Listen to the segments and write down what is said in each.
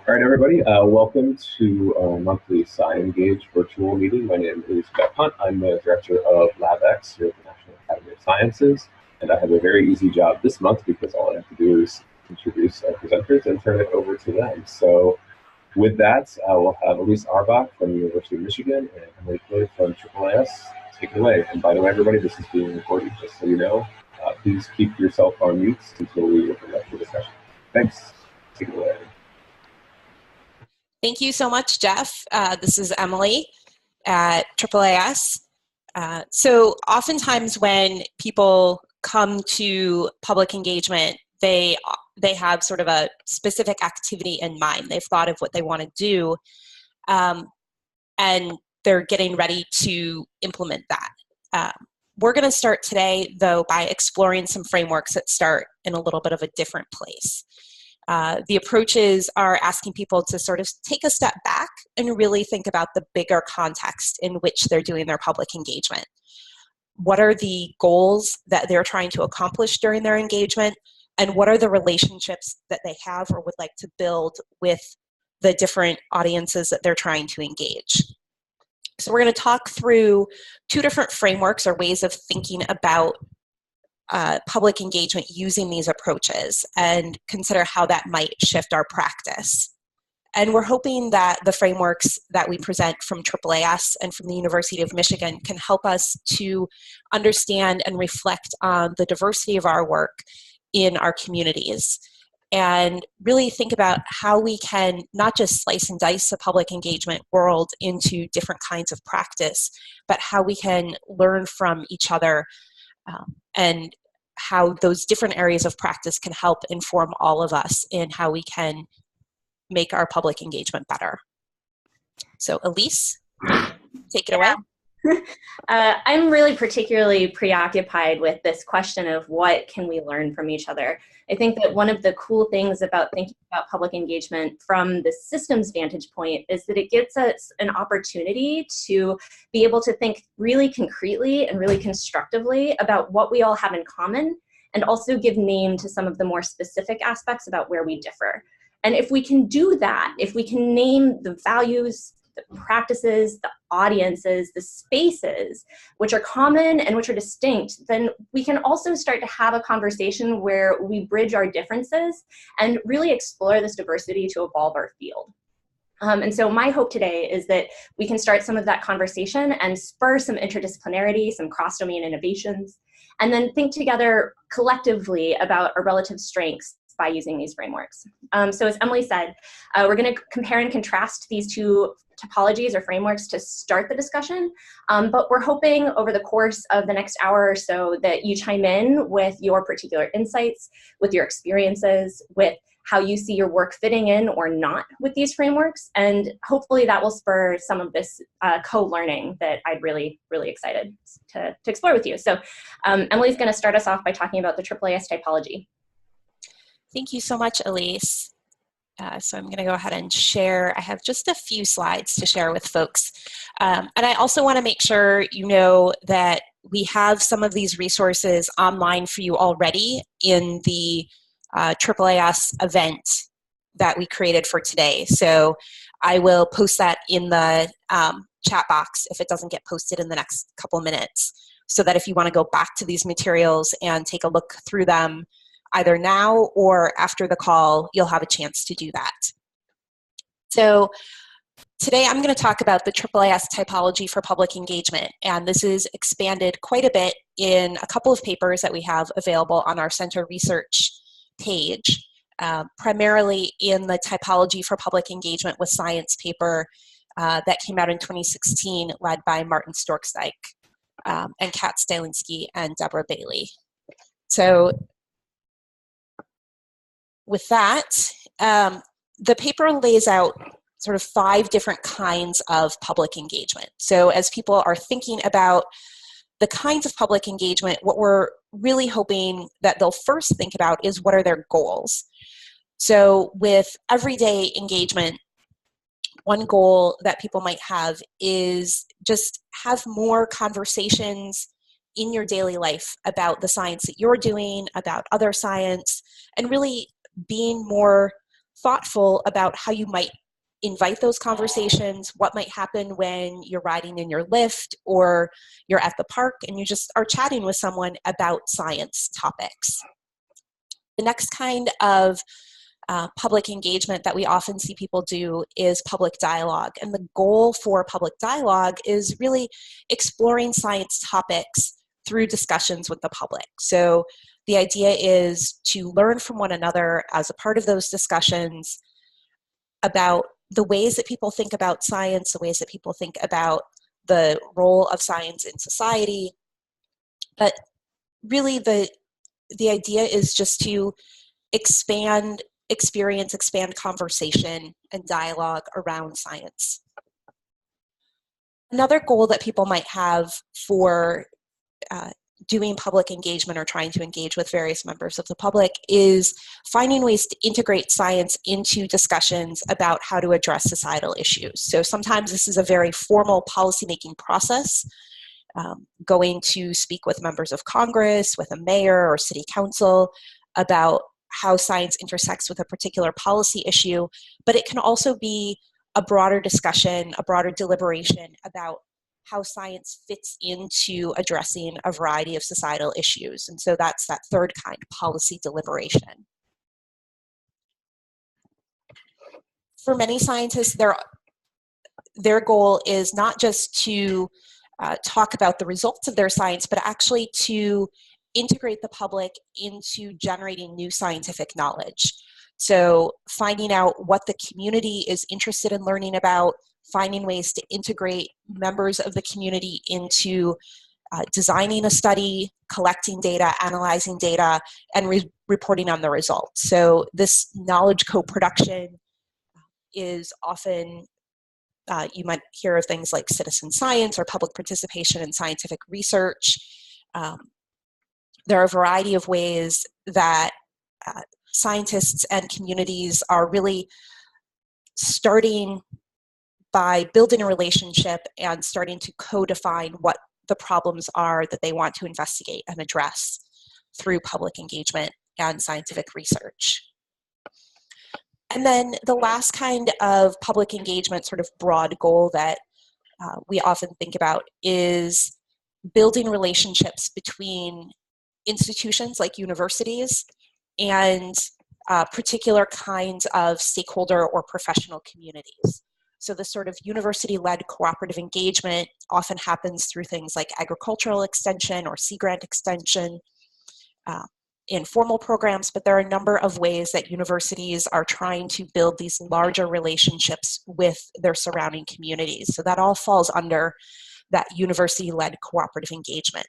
All right, everybody, welcome to our monthly SciEngage virtual meeting. My name is Jeff Hunt. I'm the Director of LabX here at the National Academy of Sciences, and I have a very easy job this month because all I have to do is introduce our presenters and turn it over to them. So with that, we'll have Elyse Aurbach from the University of Michigan and Cloyd from AAAS. Take it away. And by the way, everybody, this is being recorded, just so you know. Please keep yourself on mute until we open up the discussion. Thanks. Take it away. Thank you so much, Jeff. This is Emily at AAAS. So oftentimes when people come to public engagement, they have sort of a specific activity in mind. They've thought of what they want to do, and they're getting ready to implement that. We're going to start today, though, by exploring some frameworks that start in a little bit of a different place. The approaches are asking people to sort of take a step back and really think about the bigger context in which they're doing their public engagement. What are the goals that they're trying to accomplish during their engagement, and what are the relationships that they have or would like to build with the different audiences that they're trying to engage? So we're going to talk through two different frameworks or ways of thinking about public engagement using these approaches and consider how that might shift our practice. And we're hoping that the frameworks that we present from AAAS and from the University of Michigan can help us to understand and reflect on the diversity of our work in our communities and really think about how we can not just slice and dice the public engagement world into different kinds of practice, but how we can learn from each other and how those different areas of practice can help inform all of us in how we can make our public engagement better. So Elyse, take it away. I'm really particularly preoccupied with this question of what can we learn from each other. I think that one of the cool things about thinking about public engagement from the systems vantage point is that it gives us an opportunity to be able to think really concretely and really constructively about what we all have in common, and also give name to some of the more specific aspects about where we differ. And if we can do that, if we can name the values, the practices, the audiences, the spaces, which are common and which are distinct, then we can also start to have a conversation where we bridge our differences and really explore this diversity to evolve our field. And so my hope today is that we can start some of that conversation and spur some interdisciplinarity, some cross-domain innovations, and then think together collectively about our relative strengths by using these frameworks. So as Emily said, we're going to compare and contrast these two typologies or frameworks to start the discussion, but we're hoping over the course of the next hour or so that you chime in with your particular insights, with your experiences, with how you see your work fitting in or not with these frameworks, and hopefully that will spur some of this co-learning that I'd really excited to explore with you. So Emily's going to start us off by talking about the AAAS typology. Thank you so much, Elyse. So I'm going to go ahead and share. I have just a few slides to share with folks. And I also want to make sure you know that we have some of these resources online for you already in the AAAS event that we created for today. So I will post that in the chat box if it doesn't get posted in the next couple minutes, so that if you want to go back to these materials and take a look through them either now or after the call, you'll have a chance to do that. So today I'm going to talk about the AAAS typology for public engagement, and this is expanded quite a bit in a couple of papers that we have available on our center research page, primarily in the typology for public engagement with science paper that came out in 2016, led by Martin Storksdijk and Kat Stalinski and Deborah Bailey. So with that, the paper lays out sort of 5 different kinds of public engagement. So as people are thinking about the kinds of public engagement, what we're really hoping that they'll first think about is what are their goals. So with everyday engagement, one goal that people might have is just have more conversations in your daily life about the science that you're doing, about other science, and really being more thoughtful about how you might invite those conversations, what might happen when you're riding in your Lyft or you're at the park and you just are chatting with someone about science topics. The next kind of public engagement that we often see people do is public dialogue. And the goal for public dialogue is really exploring science topics through discussions with the public. So the idea is to learn from one another as a part of those discussions about the ways that people think about science, the ways that people think about the role of science in society. But really the idea is just to expand experience, expand conversation and dialogue around science. Another goal that people might have for doing public engagement or trying to engage with various members of the public is finding ways to integrate science into discussions about how to address societal issues. So sometimes this is a very formal policymaking process, going to speak with members of Congress, with a mayor or city council about how science intersects with a particular policy issue, but it can also be a broader discussion, a broader deliberation about how science fits into addressing a variety of societal issues. And so that's that third kind, policy deliberation. For many scientists, their goal is not just to talk about the results of their science, but actually to integrate the public into generating new scientific knowledge. So finding out what the community is interested in learning about, finding ways to integrate members of the community into designing a study, collecting data, analyzing data, and reporting on the results. So this knowledge co-production is often, you might hear of things like citizen science or public participation in scientific research. There are a variety of ways that scientists and communities are really starting by building a relationship and starting to co-define what the problems are that they want to investigate and address through public engagement and scientific research. And then the last kind of public engagement sort of broad goal that we often think about is building relationships between institutions like universities and particular kinds of stakeholder or professional communities. So this sort of university-led cooperative engagement often happens through things like agricultural extension or sea grant extension in formal programs, but there are a number of ways that universities are trying to build these larger relationships with their surrounding communities. So that all falls under that university-led cooperative engagement.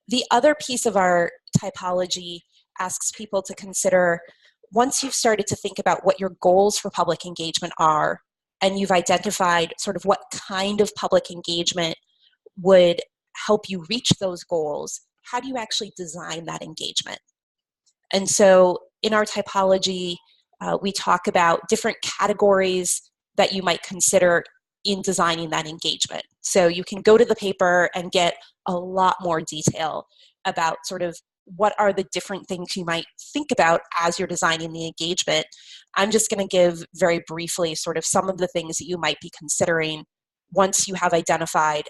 The other piece of our typology asks people to consider, once you've started to think about what your goals for public engagement are, and you've identified sort of what kind of public engagement would help you reach those goals, how do you actually design that engagement? And so in our typology, we talk about different categories that you might consider in designing that engagement. So you can go to the paper and get a lot more detail about sort of what are the different things you might think about as you're designing the engagement. I'm just going to give very briefly sort of some of the things that you might be considering once you have identified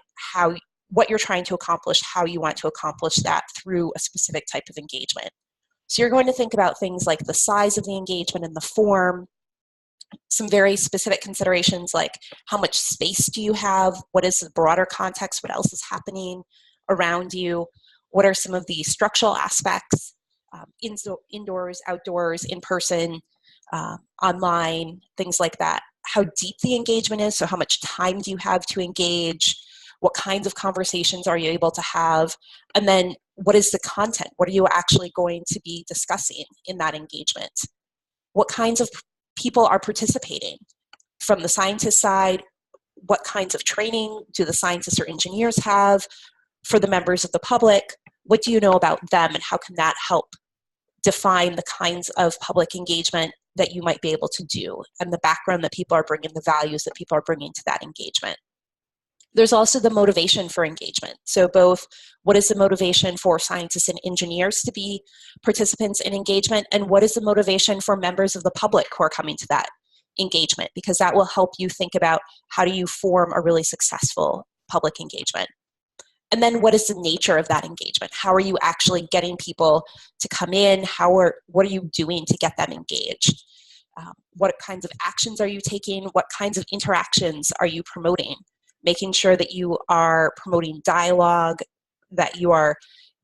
what you're trying to accomplish, how you want to accomplish that through a specific type of engagement. So you're going to think about things like the size of the engagement and the form, some very specific considerations like how much space do you have, what is the broader context, what else is happening around you, what are some of the structural aspects, indoors, outdoors, in person, online, things like that. How deep the engagement is, so how much time do you have to engage, what kinds of conversations are you able to have, and then what is the content? What are you actually going to be discussing in that engagement? What kinds of people are participating? From the scientist side, what kinds of training do the scientists or engineers have? For the members of the public, what do you know about them, and how can that help define the kinds of public engagement that you might be able to do, and the background that people are bringing, the values that people are bringing to that engagement? There's also the motivation for engagement. So both what is the motivation for scientists and engineers to be participants in engagement, and what is the motivation for members of the public who are coming to that engagement, because that will help you think about how do you form a really successful public engagement. And then what is the nature of that engagement? How are you actually getting people to come in? What are you doing to get them engaged? What kinds of actions are you taking? What kinds of interactions are you promoting? Making sure that you are promoting dialogue, that you are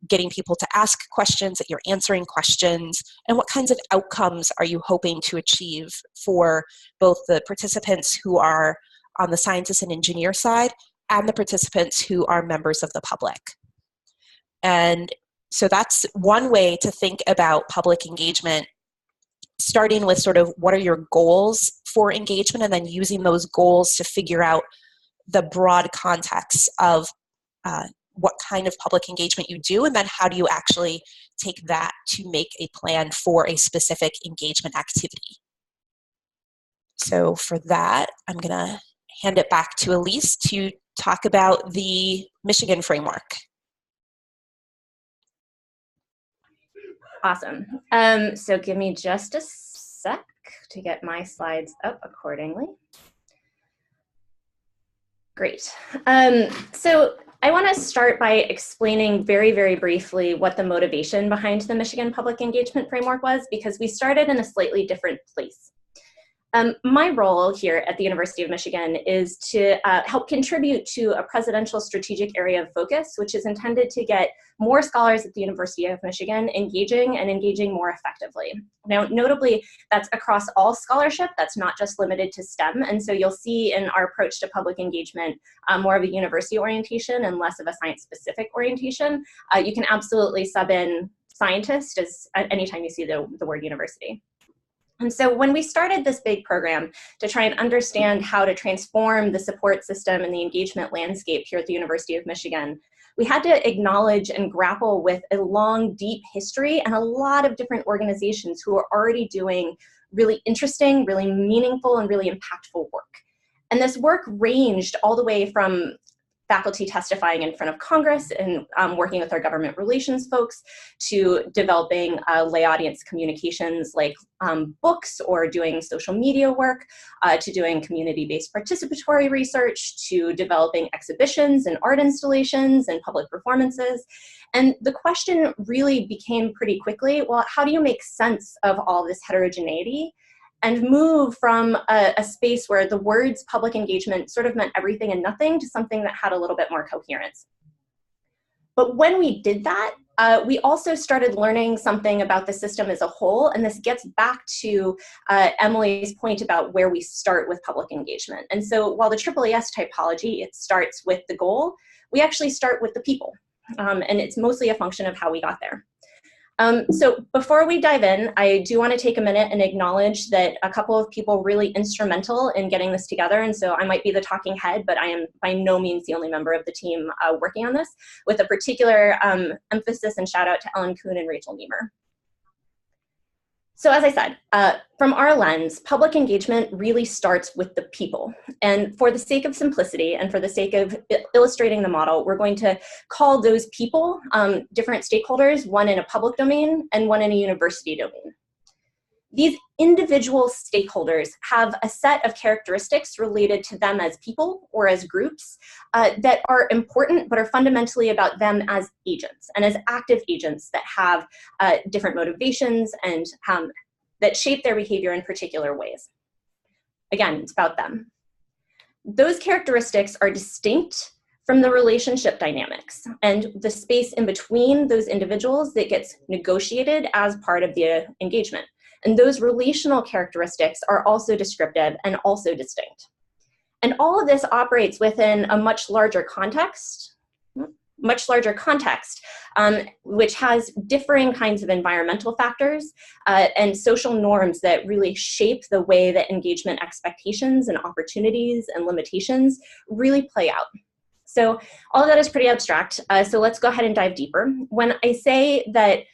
getting people to ask questions, that you're answering questions, and what kinds of outcomes are you hoping to achieve for both the participants who are on the scientist and engineer side and the participants who are members of the public. And so that's one way to think about public engagement, starting with sort of what are your goals for engagement, and then using those goals to figure out the broad context of what kind of public engagement you do, and then how do you actually take that to make a plan for a specific engagement activity. So for that, I'm going to hand it back to Elyse to talk about the Michigan framework. Awesome. So give me just a sec to get my slides up accordingly. Great. So I want to start by explaining very, very briefly what the motivation behind the Michigan Public Engagement Framework was, because we started in a slightly different place. My role here at the University of Michigan is to help contribute to a presidential strategic area of focus, which is intended to get more scholars at the University of Michigan engaging and engaging more effectively. Now, notably, that's across all scholarship. That's not just limited to STEM. And so you'll see in our approach to public engagement more of a university orientation and less of a science-specific orientation. You can absolutely sub in scientist as anytime you see the word university. And so when we started this big program to try and understand how to transform the support system and the engagement landscape here at the University of Michigan, we had to acknowledge and grapple with a long, deep history and a lot of different organizations who are already doing really interesting, really meaningful, and really impactful work. And this work ranged all the way from faculty testifying in front of Congress and working with our government relations folks, to developing lay audience communications like books or doing social media work, to doing community-based participatory research, to developing exhibitions and art installations and public performances. And the question really became pretty quickly, well, how do you make sense of all this heterogeneity and move from a space where the words public engagement sort of meant everything and nothing to something that had a little bit more coherence? But when we did that, we also started learning something about the system as a whole, and this gets back to Emily's point about where we start with public engagement. And so while the AAAS typology, it starts with the goal, we actually start with the people, and it's mostly a function of how we got there. So before we dive in, I do want to take a minute and acknowledge that a couple of people really instrumental in getting this together. And so I might be the talking head, but I am by no means the only member of the team working on this, with a particular emphasis and shout out to Ellen Kuhn and Rachel Niemer. So as I said, from our lens, public engagement really starts with the people. And for the sake of simplicity and for the sake of illustrating the model, we're going to call those people different stakeholders, one in a public domain and one in a university domain. These individual stakeholders have a set of characteristics related to them as people or as groups that are important, but are fundamentally about them as agents and as active agents that have different motivations and that shape their behavior in particular ways. Again, it's about them. Those characteristics are distinct from the relationship dynamics and the space in between those individuals that gets negotiated as part of the engagement. And those relational characteristics are also descriptive and also distinct. And all of this operates within a much larger context, which has differing kinds of environmental factors and social norms that really shape the way that engagement expectations and opportunities and limitations really play out. So all of that is pretty abstract, so let's go ahead and dive deeper. When I say that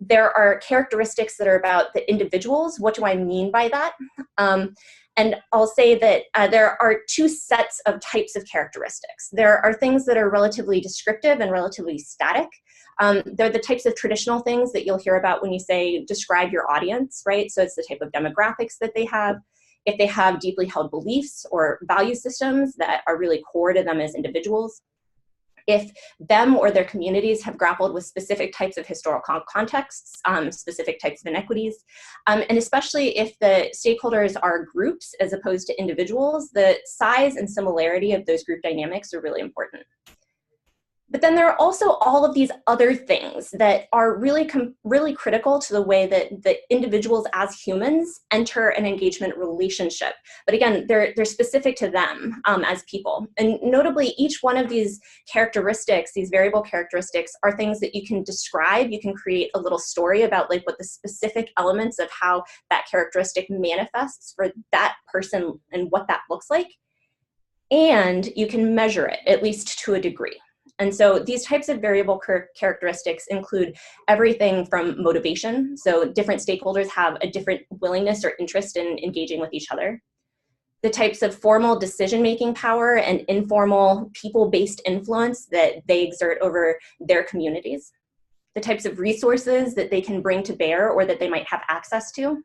There are characteristics that are about the individuals. What do I mean by that? And I'll say that there are two sets of types of characteristics. There are things that are relatively descriptive and relatively static. They're the types of traditional things that you'll hear about when you say describe your audience, right? So it's the type of demographics that they have. If they have deeply held beliefs or value systems that are really core to them as individuals. If them or their communities have grappled with specific types of historical contexts, specific types of inequities, and especially if the stakeholders are groups as opposed to individuals, the size and similarity of those group dynamics are really important. But then there are also all of these other things that are really critical to the way that the individuals as humans enter an engagement relationship. But again, they're specific to them as people. And notably, each one of these characteristics, these variable characteristics, are things that you can describe. You can create a little story about like what the specific elements of how that characteristic manifests for that person and what that looks like. And you can measure it, at least to a degree. And so these types of variable characteristics include everything from motivation. So different stakeholders have a different willingness or interest in engaging with each other. The types of formal decision-making power and informal people-based influence that they exert over their communities. The types of resources that they can bring to bear or that they might have access to.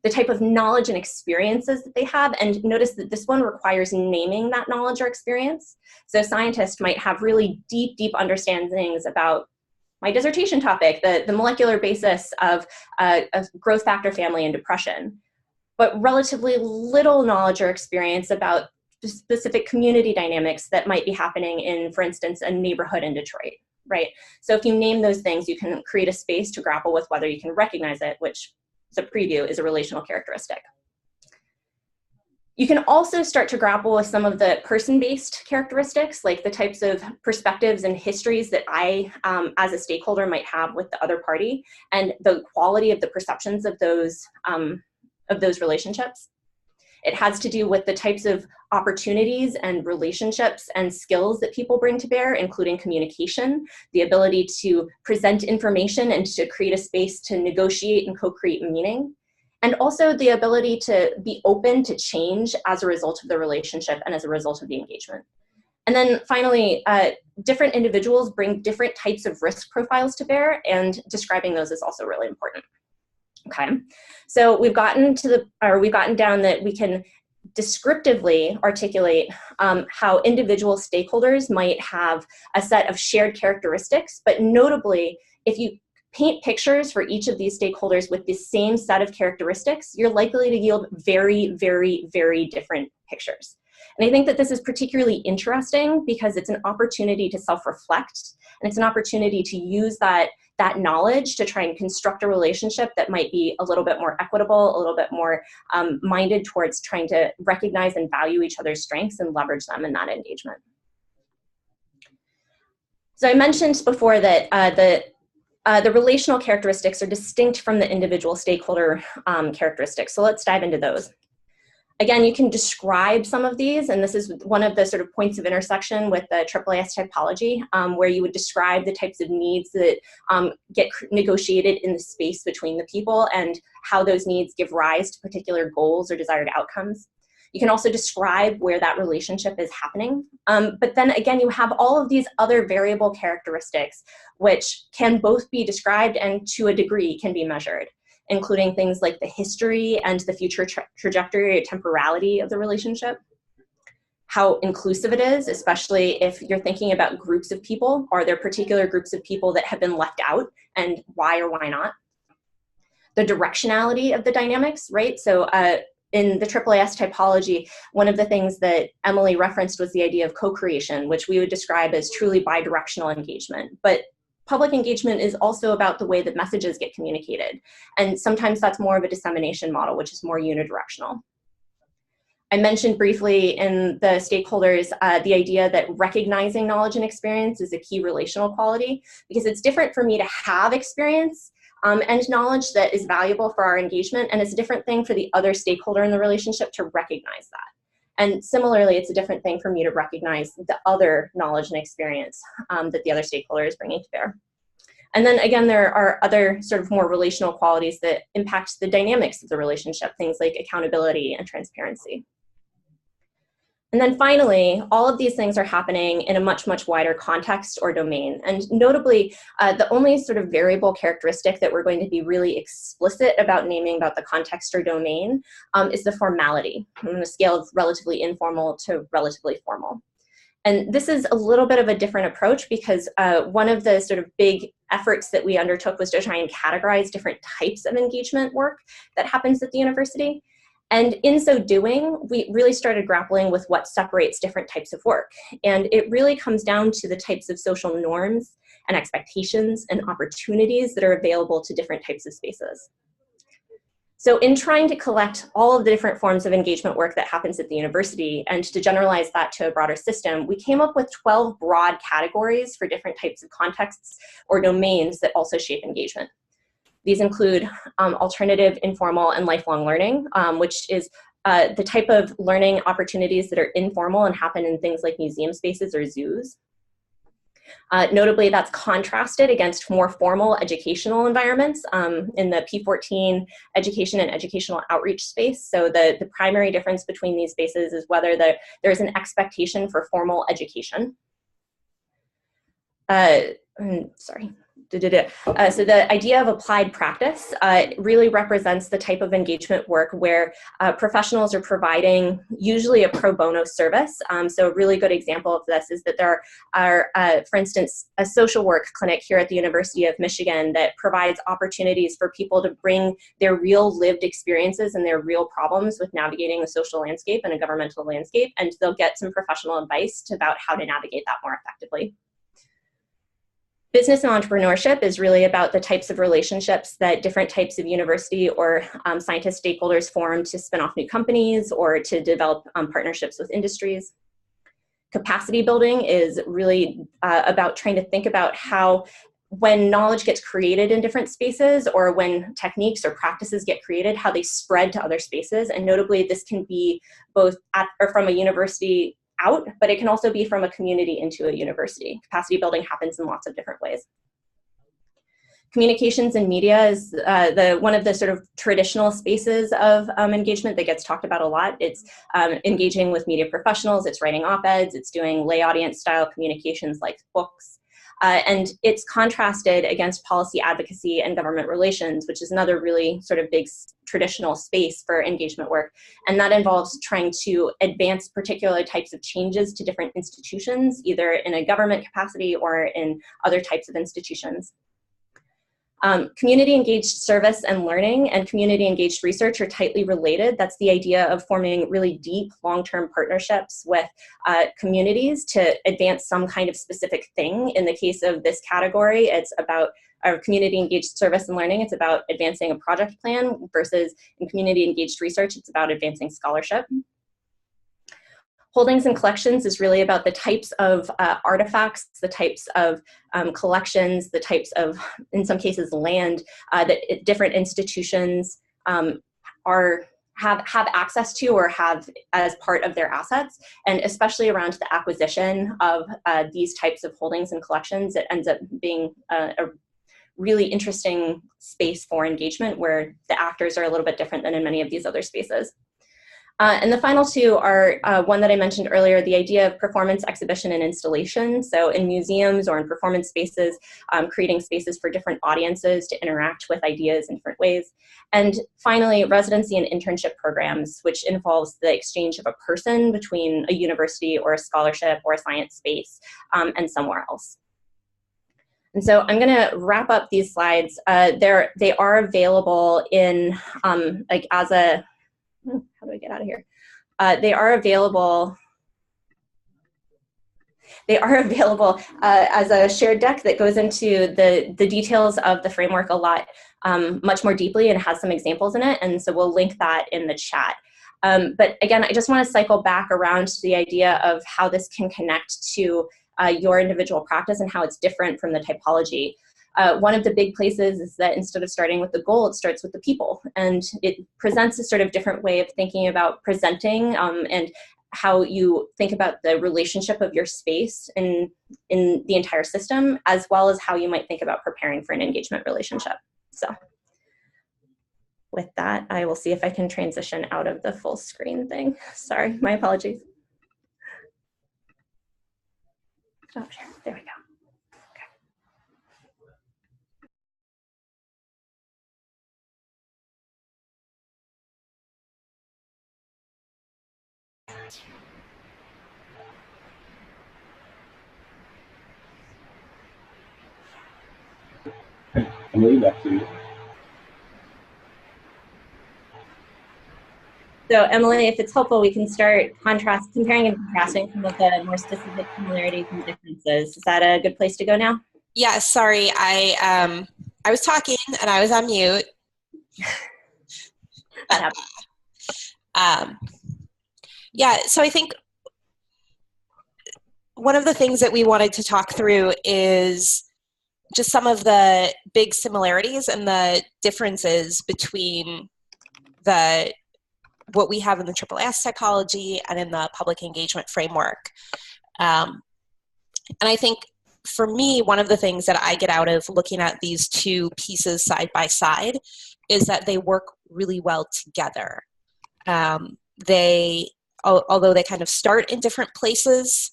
The type of knowledge and experiences that they have, and notice that this one requires naming that knowledge or experience. So scientists might have really deep understandings about my dissertation topic, the molecular basis of growth factor family and depression, but relatively little knowledge or experience about specific community dynamics that might be happening in, for instance, a neighborhood in Detroit, right? So if you name those things, you can create a space to grapple with whether you can recognize it, which the preview is a relational characteristic. You can also start to grapple with some of the person-based characteristics, like the types of perspectives and histories that I, as a stakeholder, might have with the other party, and the quality of the perceptions of those relationships. It has to do with the types of opportunities and relationships and skills that people bring to bear, including communication, the ability to present information and to create a space to negotiate and co-create meaning, and also the ability to be open to change as a result of the relationship and as a result of the engagement. And then finally, different individuals bring different types of risk profiles to bear, and describing those is also really important. Okay, so we've gotten down that we can descriptively articulate how individual stakeholders might have a set of shared characteristics, but notably, if you paint pictures for each of these stakeholders with the same set of characteristics, you're likely to yield very different pictures. And I think that this is particularly interesting because it's an opportunity to self-reflect, and it's an opportunity to use that knowledge to try and construct a relationship that might be a little bit more equitable, a little bit more minded towards trying to recognize and value each other's strengths and leverage them in that engagement. So I mentioned before that the relational characteristics are distinct from the individual stakeholder characteristics. So let's dive into those. Again, you can describe some of these, and this is one of the sort of points of intersection with the AAAS typology, where you would describe the types of needs that get negotiated in the space between the people and how those needs give rise to particular goals or desired outcomes. You can also describe where that relationship is happening. But then again, you have all of these other variable characteristics, which can both be described and to a degree can be measured, including things like the history and the future trajectory or temporality of the relationship, how inclusive it is, especially if you're thinking about groups of people. Are there particular groups of people that have been left out, and why or why not? The directionality of the dynamics, right? So in the AAAS typology, one of the things that Emily referenced was the idea of co-creation, which we would describe as truly bidirectional engagement. But public engagement is also about the way that messages get communicated. And sometimes that's more of a dissemination model, which is more unidirectional. I mentioned briefly in the stakeholders the idea that recognizing knowledge and experience is a key relational quality, because it's different for me to have experience and knowledge that is valuable for our engagement, and it's a different thing for the other stakeholder in the relationship to recognize that. And similarly, it's a different thing for me to recognize the other knowledge and experience that the other stakeholder is bringing to bear. And then again, there are other sort of more relational qualities that impact the dynamics of the relationship, things like accountability and transparency. And then finally, all of these things are happening in a much, much wider context or domain. And notably, the only sort of variable characteristic that we're going to be really explicit about naming about the context or domain is the formality on a scale of relatively informal to relatively formal. And this is a little bit of a different approach because one of the sort of big efforts that we undertook was to try and categorize different types of engagement work that happens at the university. And in so doing, we really started grappling with what separates different types of work. And it really comes down to the types of social norms and expectations and opportunities that are available to different types of spaces. So in trying to collect all of the different forms of engagement work that happens at the university and to generalize that to a broader system, we came up with 12 broad categories for different types of contexts or domains that also shape engagement. These include alternative, informal, and lifelong learning, which is the type of learning opportunities that are informal and happen in things like museum spaces or zoos. Notably, that's contrasted against more formal educational environments in the P14 education and educational outreach space. So the primary difference between these spaces is whether there's an expectation for formal education. So the idea of applied practice really represents the type of engagement work where professionals are providing usually a pro bono service. So a really good example of this is that there are, for instance, a social work clinic here at the University of Michigan that provides opportunities for people to bring their real lived experiences and their real problems with navigating a social landscape and a governmental landscape, and they'll get some professional advice about how to navigate that more effectively. Business and entrepreneurship is really about the types of relationships that different types of university or scientist stakeholders form to spin off new companies or to develop partnerships with industries. Capacity building is really about trying to think about how when knowledge gets created in different spaces or when techniques or practices get created, how they spread to other spaces. And notably, this can be both at or from a university out, but it can also be from a community into a university. Capacity building happens in lots of different ways. Communications and media is one of the sort of traditional spaces of engagement that gets talked about a lot. It's engaging with media professionals, it's writing op-eds, it's doing lay audience style communications like books. And it's contrasted against policy advocacy and government relations, which is another really sort of big traditional space for engagement work. And that involves trying to advance particular types of changes to different institutions, either in a government capacity or in other types of institutions. Community engaged service and learning and community engaged research are tightly related. That's the idea of forming really deep long-term partnerships with communities to advance some kind of specific thing. In the case of this category, it's about our community engaged service and learning. It's about advancing a project plan versus in community engaged research, it's about advancing scholarship. Holdings and collections is really about the types of artifacts, the types of collections, the types of, in some cases, land that different institutions have access to or have as part of their assets, and especially around the acquisition of these types of holdings and collections. It ends up being a really interesting space for engagement where the actors are a little bit different than in many of these other spaces. And the final two are one that I mentioned earlier, the idea of performance, exhibition, and installation. So in museums or in performance spaces, creating spaces for different audiences to interact with ideas in different ways. And finally, residency and internship programs, which involves the exchange of a person between a university or a scholarship or a science space and somewhere else. And so I'm going to wrap up these slides. They are available in like as a how do I get out of here? They are available as a shared deck that goes into the details of the framework a lot much more deeply and has some examples in it. And so we'll link that in the chat. But again, I just want to cycle back around to the idea of how this can connect to your individual practice and how it's different from the typology. One of the big places is that instead of starting with the goal, it starts with the people. And it presents a sort of different way of thinking about presenting and how you think about the relationship of your space in the entire system, as well as how you might think about preparing for an engagement relationship. So with that, I will see if I can transition out of the full screen thing. Sorry, my apologies. Oh, sure. There we go. Emily, back to you. So Emily, if it's helpful, we can start comparing and contrasting some of the more specific similarities and differences. Is that a good place to go now? Yeah, sorry, I was talking and I was on mute. That happens. Yeah, so I think one of the things that we wanted to talk through is just some of the big similarities and the differences between what we have in the AAAS typology and in the public engagement framework. And I think for me, one of the things that I get out of looking at these two pieces side by side is that they work really well together. Although they kind of start in different places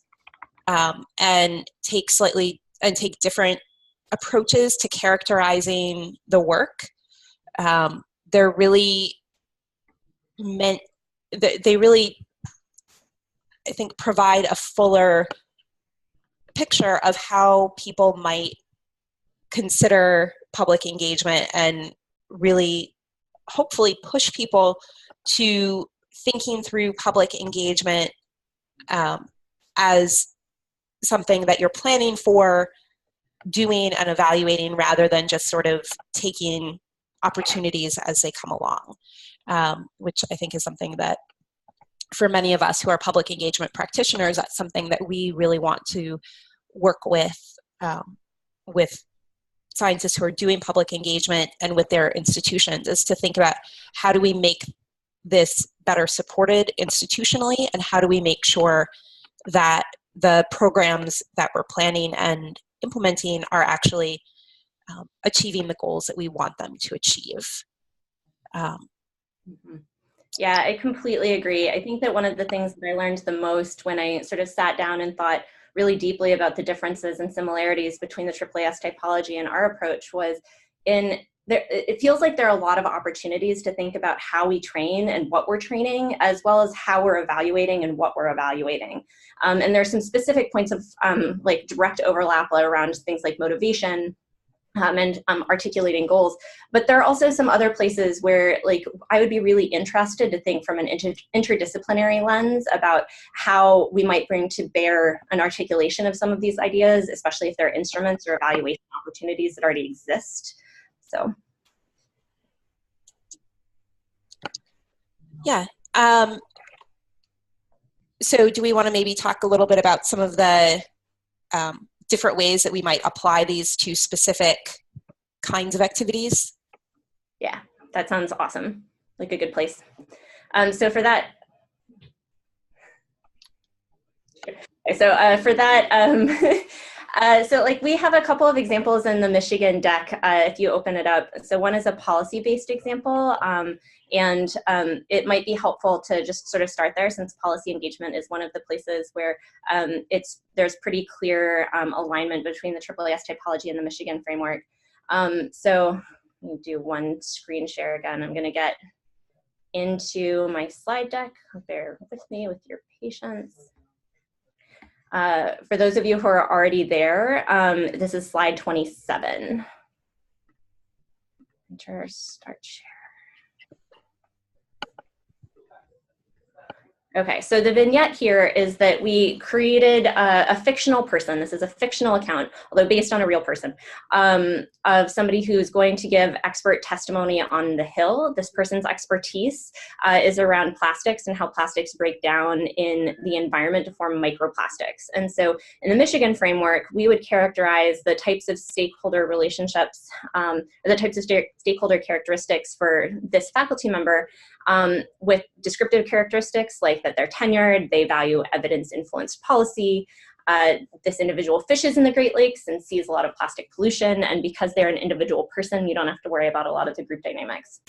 and take different approaches to characterizing the work, they're really they really, I think, provide a fuller picture of how people might consider public engagement and really hopefully push people to thinking through public engagement as something that you're planning for, doing and evaluating, rather than just sort of taking opportunities as they come along, which I think is something that for many of us who are public engagement practitioners, that's something that we really want to work with scientists who are doing public engagement and with their institutions, is to think about how do we make this better supported institutionally, and how do we make sure that the programs that we're planning and implementing are actually achieving the goals that we want them to achieve. Yeah, I completely agree. I think that one of the things that I learned the most when I sort of sat down and thought really deeply about the differences and similarities between the AAAS typology and our approach was it feels like there are a lot of opportunities to think about how we train and what we're training, as well as how we're evaluating and what we're evaluating. And there's some specific points of like direct overlap around things like motivation and articulating goals. But there are also some other places where, like, I would be really interested to think from an interdisciplinary lens about how we might bring to bear an articulation of some of these ideas, especially if there are instruments or evaluation opportunities that already exist. So. Yeah. So do we want to maybe talk a little bit about some of the different ways that we might apply these to specific kinds of activities? Yeah, that sounds awesome. Like a good place. So for that, so like we have a couple of examples in the Michigan deck if you open it up. So one is a policy-based example, and it might be helpful to just sort of start there, since policy engagement is one of the places where there's pretty clear alignment between the AAAS typology and the Michigan framework. So let me do one screen share again. I'm going to get into my slide deck. Bear with me with your patience. For those of you who are already there, this is slide 27. Enter, start share. Okay, so the vignette here is that we created a fictional person. This is a fictional account, although based on a real person, of somebody who's going to give expert testimony on the Hill. This person's expertise is around plastics and how plastics break down in the environment to form microplastics. And so in the Michigan framework, we would characterize the types of stakeholder relationships, or the types of stakeholder characteristics for this faculty member with descriptive characteristics like that they're tenured, they value evidence-influenced policy. This individual fishes in the Great Lakes and sees a lot of plastic pollution, and because they're an individual person, you don't have to worry about a lot of the group dynamics.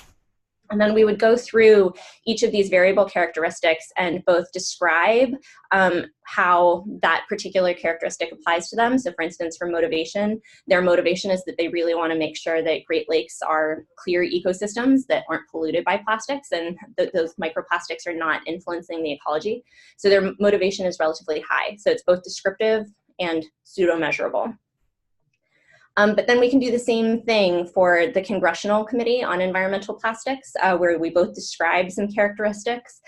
And then we would go through each of these variable characteristics and both describe how that particular characteristic applies to them. So for instance, for motivation, their motivation is that they really want to make sure that Great Lakes are clear ecosystems that aren't polluted by plastics, and those microplastics are not influencing the ecology. So their motivation is relatively high. So it's both descriptive and pseudo-measurable. But then we can do the same thing for the Congressional Committee on Environmental Plastics, where we both describe some characteristics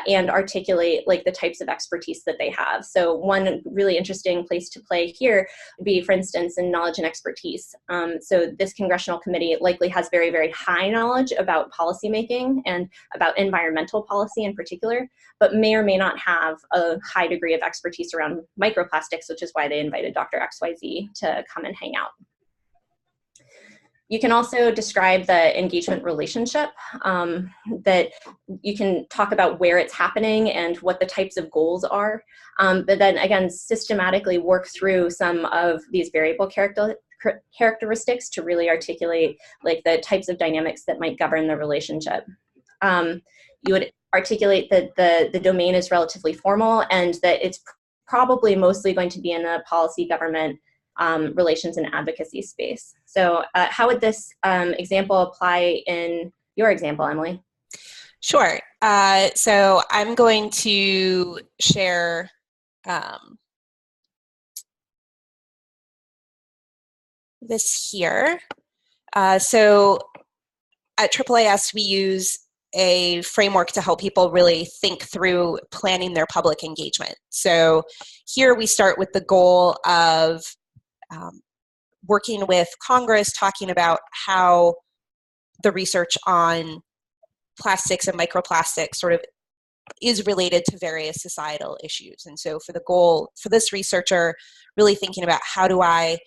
and articulate like the types of expertise that they have. So one really interesting place to play here would be, for instance, in knowledge and expertise. So this Congressional Committee likely has very, very high knowledge about policymaking and about environmental policy in particular, but may or may not have a high degree of expertise around microplastics, which is why they invited Dr. XYZ to come and hang out. You can also describe the engagement relationship, that you can talk about where it's happening and what the types of goals are, but then again, systematically work through some of these variable characteristics to really articulate like the types of dynamics that might govern the relationship. You would articulate that the domain is relatively formal and that it's probably mostly going to be in the policy, government, relations and advocacy space. So how would this example apply in your example, Emily? Sure. So I'm going to share this here. So at AAAS, we use a framework to help people really think through planning their public engagement. So here we start with the goal of working with Congress, talking about how the research on plastics and microplastics sort of is related to various societal issues. And so for the goal for this researcher, really thinking about how do I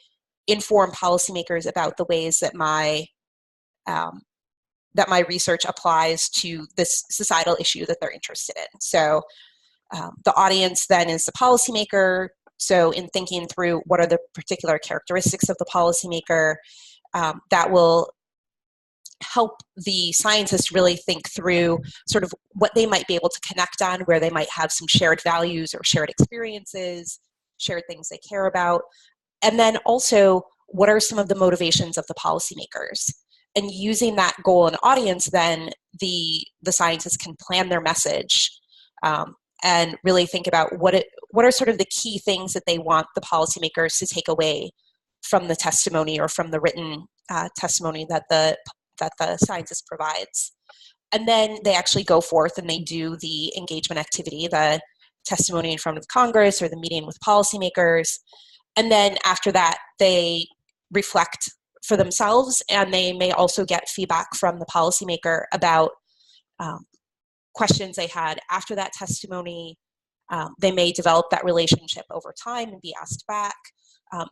inform policymakers about the ways that my research applies to this societal issue that they're interested in. So the audience then is the policymaker. So in thinking through what are the particular characteristics of the policymaker, that will help the scientists really think through sort of what they might be able to connect on, where they might have some shared values or shared experiences, shared things they care about. And then also, what are some of the motivations of the policymakers? And using that goal and audience, then the scientists can plan their message and really think about what are sort of the key things that they want the policymakers to take away from the testimony or from the written testimony that the scientist provides. And then they actually go forth and they do the engagement activity, the testimony in front of Congress or the meeting with policymakers. And then after that, they reflect for themselves, and they may also get feedback from the policymaker about questions they had after that testimony. They may develop that relationship over time and be asked back.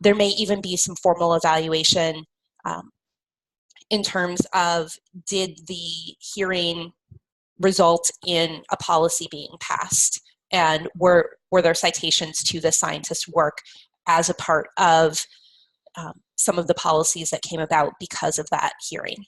There may even be some formal evaluation in terms of, did the hearing result in a policy being passed? And were there citations to the scientist's work as a part of some of the policies that came about because of that hearing?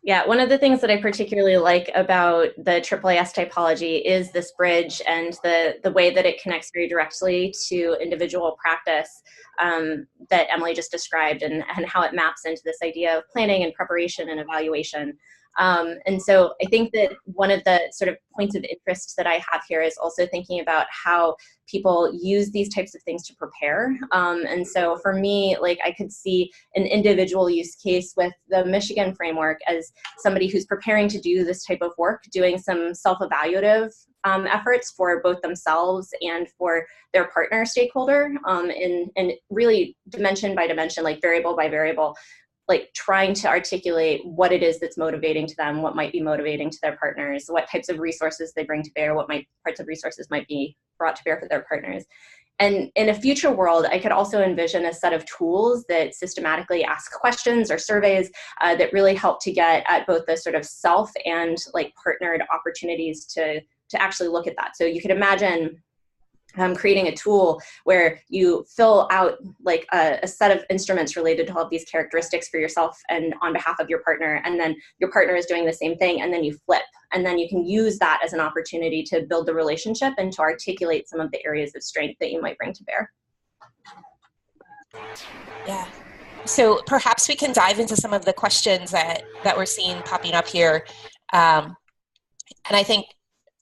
Yeah, one of the things that I particularly like about the AAAS typology is this bridge and the way that it connects very directly to individual practice that Emily just described, and how it maps into this idea of planning and preparation and evaluation. And so I think that one of the sort of points of interest that I have here is also thinking about how people use these types of things to prepare. And so for me, like, I could see an individual use case with the Michigan framework as somebody who's preparing to do this type of work, doing some self-evaluative efforts for both themselves and for their partner stakeholder, and really dimension by dimension, like variable by variable, like trying to articulate what it is that's motivating to them, what might be motivating to their partners, what types of resources they bring to bear, what parts of resources might be brought to bear for their partners. And in a future world, I could also envision a set of tools that systematically ask questions or surveys that really help to get at both the sort of self and like partnered opportunities to actually look at that. So you could imagine creating a tool where you fill out like a set of instruments related to all of these characteristics for yourself and on behalf of your partner, and then your partner is doing the same thing, and then you flip, and then you can use that as an opportunity to build the relationship and to articulate some of the areas of strength that you might bring to bear. Yeah. So perhaps we can dive into some of the questions that we're seeing popping up here. And I think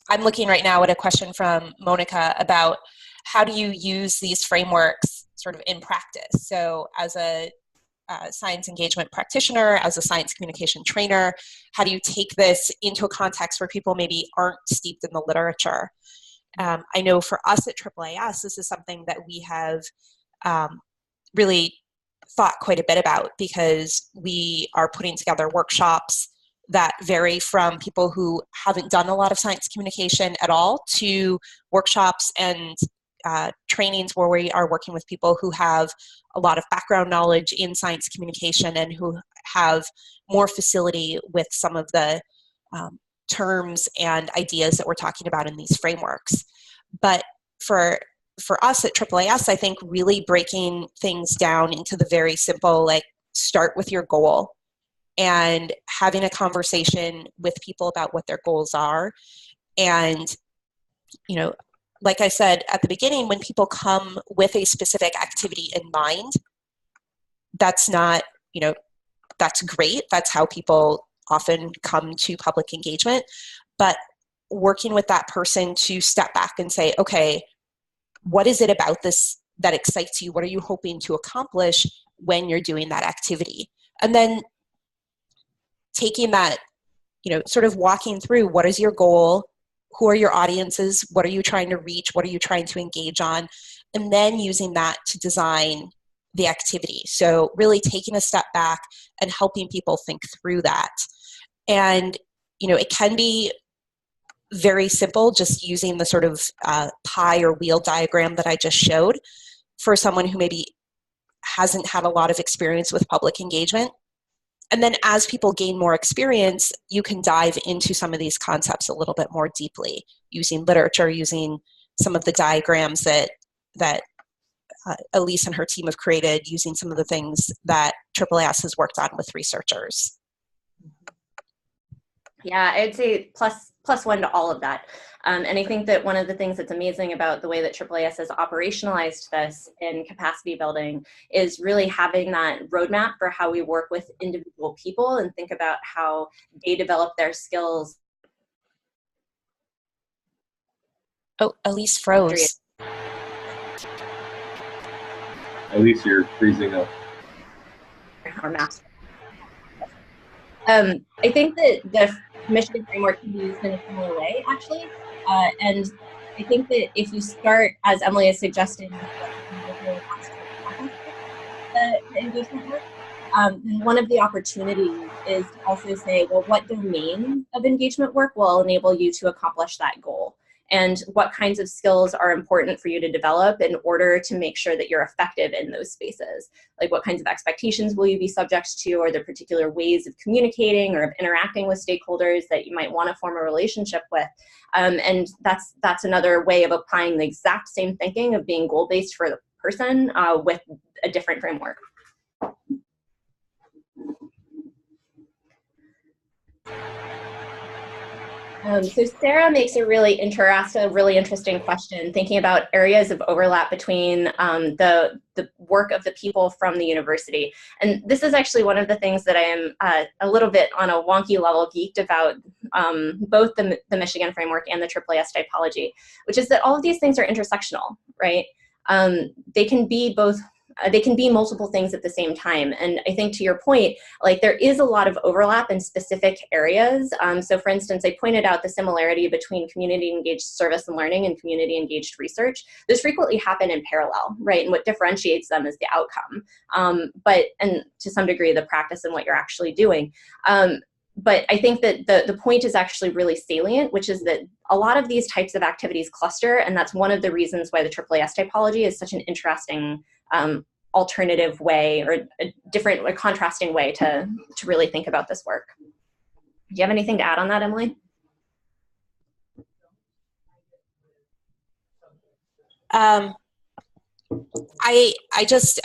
I'm looking right now at a question from Monica about how do you use these frameworks sort of in practice? So as a science engagement practitioner, as a science communication trainer, how do you take this into a context where people maybe aren't steeped in the literature? I know for us at AAAS, this is something that we have really thought quite a bit about, because we are putting together workshops that vary from people who haven't done a lot of science communication at all to workshops and trainings where we are working with people who have a lot of background knowledge in science communication and who have more facility with some of the terms and ideas that we're talking about in these frameworks. But for us at AAAS, I think really breaking things down into the very simple, like start with your goal and having a conversation with people about what their goals are. And, you know, like I said at the beginning, when people come with a specific activity in mind, that's not, you know, that's great. That's how people often come to public engagement. But working with that person to step back and say, okay, what is it about this that excites you? What are you hoping to accomplish when you're doing that activity? And then taking that, you know, sort of walking through, what is your goal? Who are your audiences? What are you trying to reach? What are you trying to engage on? And then using that to design the activity. So really taking a step back and helping people think through that. And, you know, it can be very simple, just using the sort of pie or wheel diagram that I just showed for someone who maybe hasn't had a lot of experience with public engagement. And then as people gain more experience, you can dive into some of these concepts a little bit more deeply, using literature, using some of the diagrams that Elyse and her team have created, using some of the things that AAAS has worked on with researchers. Yeah, I'd say plus one to all of that. And I think that one of the things that's amazing about the way that AAAS has operationalized this in capacity building is really having that roadmap for how we work with individual people and think about how they develop their skills. Oh, Elyse froze. Elyse, you're freezing up. Our master. I think that the Michigan framework can be used in a similar way, actually. And I think that if you start, as Emily is suggesting, the engagement work, then one of the opportunities is to also say, well, what domain of engagement work will enable you to accomplish that goal? And what kinds of skills are important for you to develop in order to make sure that you're effective in those spaces? Like, what kinds of expectations will you be subject to? Are there particular ways of communicating or of interacting with stakeholders that you might want to form a relationship with? And that's another way of applying the exact same thinking of being goal-based for the person with a different framework. So Sarah makes a really interesting question, thinking about areas of overlap between the work of the people from the university. And this is actually one of the things that I am a little bit on a wonky level geeked about both the Michigan framework and the AAAS typology, which is that all of these things are intersectional, right? They can be both. They can be multiple things at the same time. And I think to your point, like there is a lot of overlap in specific areas. So for instance, I pointed out the similarity between community engaged service and learning and community engaged research. Those frequently happen in parallel, right? And what differentiates them is the outcome. And to some degree, the practice and what you're actually doing. but I think that the point is actually really salient, which is that a lot of these types of activities cluster, and that's one of the reasons why the AAAS typology is such an interesting alternative way, or a different or contrasting way to really think about this work. Do you have anything to add on that, Emily? I just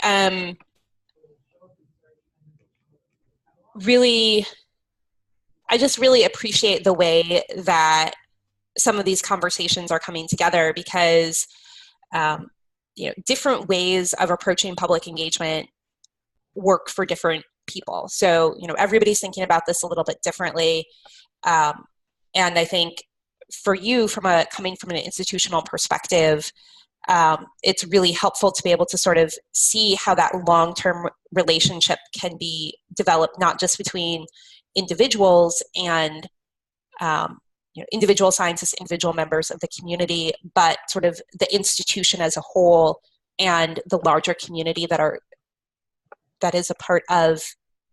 really appreciate the way that some of these conversations are coming together, because different ways of approaching public engagement work for different people. So everybody's thinking about this a little bit differently, and I think for you, coming from an institutional perspective, it's really helpful to be able to sort of see how that long-term relationship can be developed, not just between individuals and individual scientists, individual members of the community, but sort of the institution as a whole and the larger community that is a part of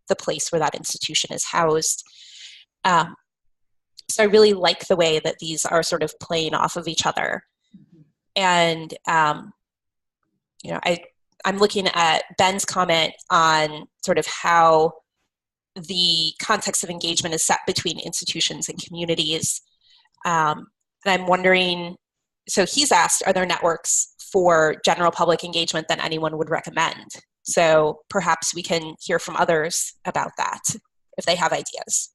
the place where that institution is housed. So I really like the way that these are sort of playing off of each other. And, I'm looking at Ben's comment on sort of how the context of engagement is set between institutions and communities. And I'm wondering, so he's asked, are there networks for general public engagement that anyone would recommend? So perhaps we can hear from others about that if they have ideas.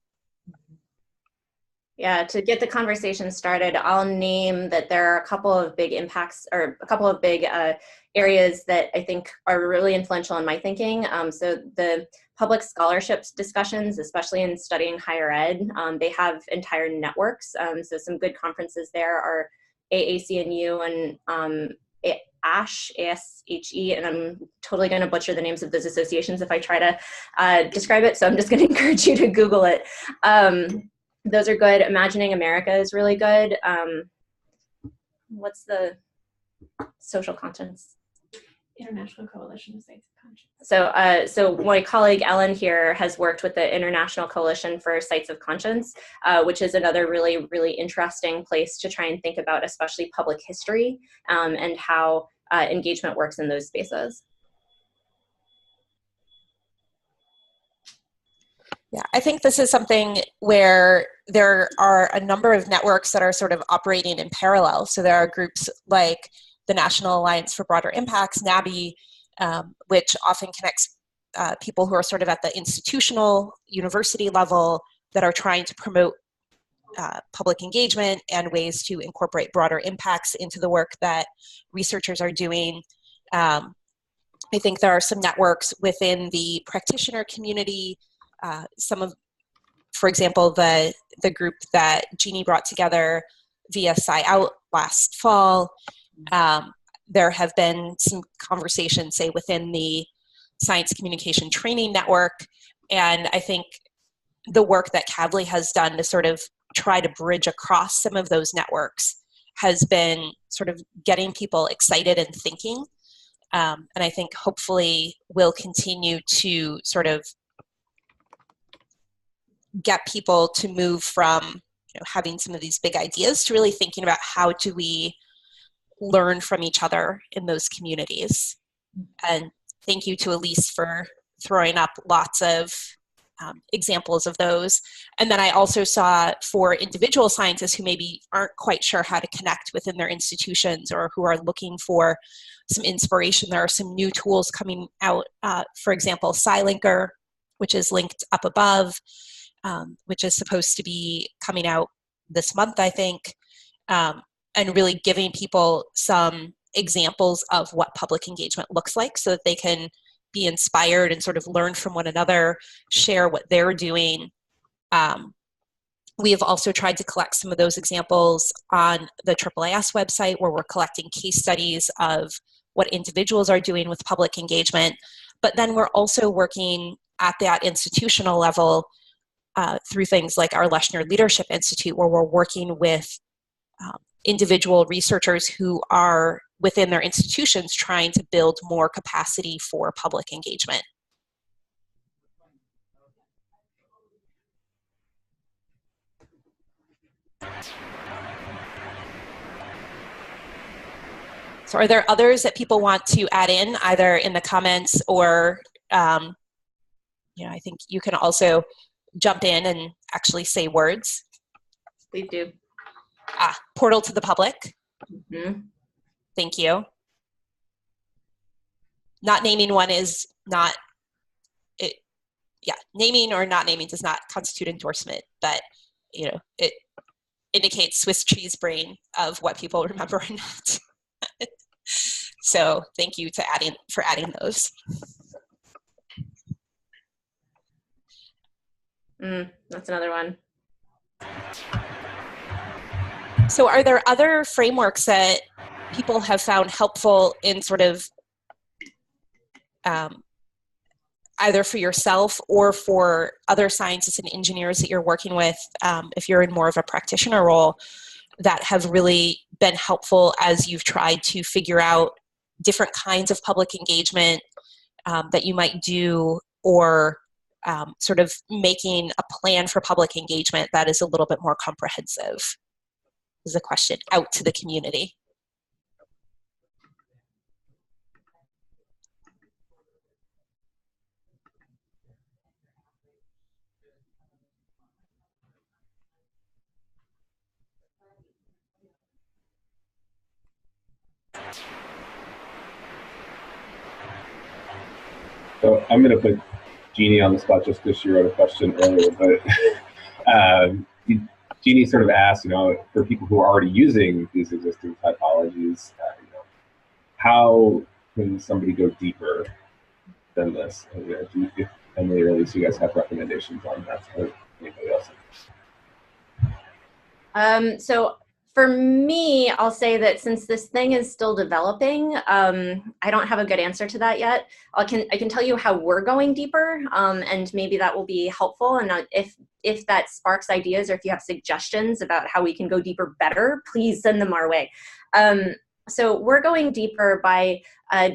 Yeah, to get the conversation started, I'll name that there are a couple of big impacts, or a couple of big areas that I think are really influential in my thinking. So the public scholarships discussions, especially in studying higher ed, they have entire networks. So some good conferences there are AAC&U and ASH, ASHE, and I'm totally going to butcher the names of those associations if I try to describe it, so I'm just going to encourage you to Google it. Those are good. Imagining America is really good. What's the social conscience? International Coalition of Sites of Conscience. So my colleague Ellen here has worked with the International Coalition for Sites of Conscience, which is another really, really interesting place to try and think about, especially public history, and how engagement works in those spaces. Yeah, I think this is something where there are a number of networks that are sort of operating in parallel. So there are groups like the National Alliance for Broader Impacts, NABI, which often connects people who are sort of at the institutional university level that are trying to promote public engagement and ways to incorporate broader impacts into the work that researchers are doing. I think there are some networks within the practitioner community. For example, the group that Jeannie brought together via SciOut last fall. There have been some conversations, say, within the Science Communication Training Network, and I think the work that Cadley has done to sort of try to bridge across some of those networks has been sort of getting people excited and thinking, and I think hopefully will continue to sort of get people to move from having some of these big ideas to really thinking about how do we learn from each other in those communities. And thank you to Elyse for throwing up lots of examples of those. And then I also saw for individual scientists who maybe aren't quite sure how to connect within their institutions or who are looking for some inspiration, there are some new tools coming out. For example, SciLinker, which is linked up above, which is supposed to be coming out this month, I think, and really giving people some examples of what public engagement looks like so that they can be inspired and sort of learn from one another, share what they're doing. We have also tried to collect some of those examples on the AAAS website, where we're collecting case studies of what individuals are doing with public engagement. But then we're also working at that institutional level through things like our Leshner Leadership Institute, where we're working with individual researchers who are within their institutions trying to build more capacity for public engagement. So are there others that people want to add in, either in the comments or, I think you can also jump in and actually say words. Please do. Portal to the public. Mm-hmm. Thank you. Not naming one is not, naming or not naming does not constitute endorsement, but it indicates Swiss cheese brain of what people remember or not. So thank you for adding those. That's another one. So are there other frameworks that people have found helpful in sort of either for yourself or for other scientists and engineers that you're working with, if you're in more of a practitioner role, that have really been helpful as you've tried to figure out different kinds of public engagement that you might do, or sort of making a plan for public engagement that is a little bit more comprehensive? Is a question out to the community. So I'm going to put Jeannie on the spot just because she wrote a question earlier, but Jeannie sort of asked, for people who are already using these existing typologies, how can somebody go deeper than this? If Emily or Elyse, you guys have recommendations on that, or anybody else? So for me, I'll say that since this thing is still developing, I don't have a good answer to that yet. I can tell you how we're going deeper, and maybe that will be helpful. And if that sparks ideas, or if you have suggestions about how we can go deeper better, please send them our way. So we're going deeper by